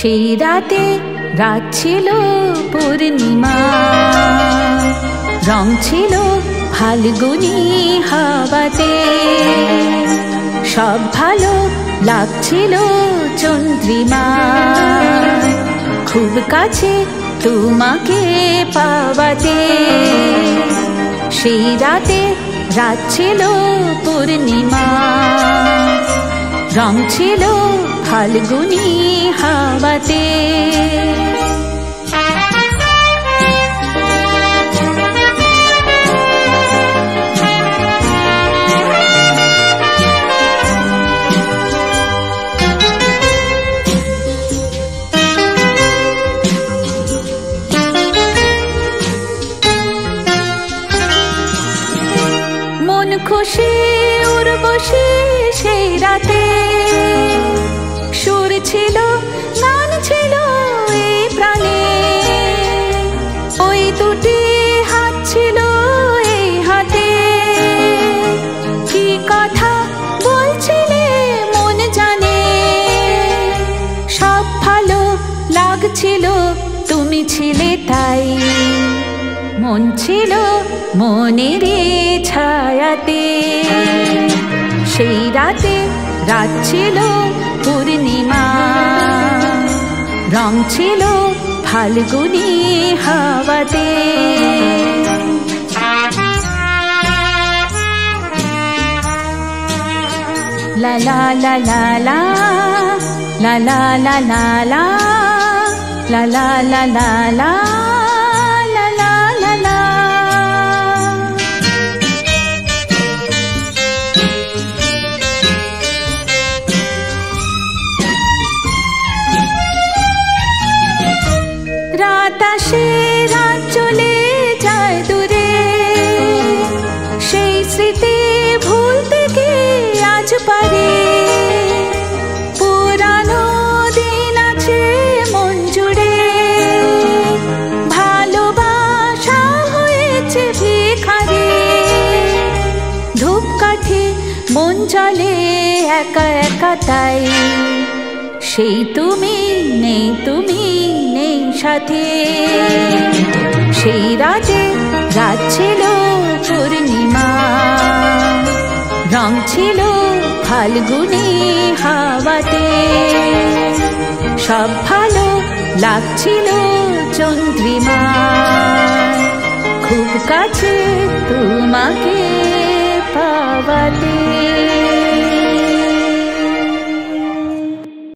সেই রাতে রাত ছিল পূর্ণিমা, রং ছিল ফাল্গুনি হাওয়াতে। সব ভালো লাগছিল চন্দ্রিমা, খুব কাছে তোমাকে পাওয়াতে। সেই রাতে রাত ছিল পূর্ণিমা, রং ছিল ফাল্গুনি হাওয়াতে। মন খুশি উর্বশী সেই রাতে, সুর ছিল গান ছিল এই প্রাণে। ওই দুটি হাত ছিল এই হাতে, কি কথা বলছিলে মন জানে। সব ভালো লাগছিল তুমি ছিলে তাই, মন ছিল মনের ছায়াতে। সেই রাতে রাত ছিল পূর্ণিমা, রং ছিল ফাল্গুনি হাওয়াতে। লা লা লা লা লা লা লা লা লা লা লা লা লা লা লা। রাত আসে রাত চলে যায় দূরে, সেই স্মৃতি ভুলতে কি আজ পারে। পুরানো দিন আছে মন জুড়ে, ভালোবাসা হয়েছে ভিখারি। ধূপকাঠি মন চলে একা একা তাই, সেই তুমি নেই তুমি নেই সাথে। সেই রাতে রাত ছিল পূর্ণিমা, রং ছিল ফাল্গুনি হাওয়াতে। সব ভালো লাগছিল চন্দ্রিমা, খুব কাছে তোমাকে পাওয়াতে।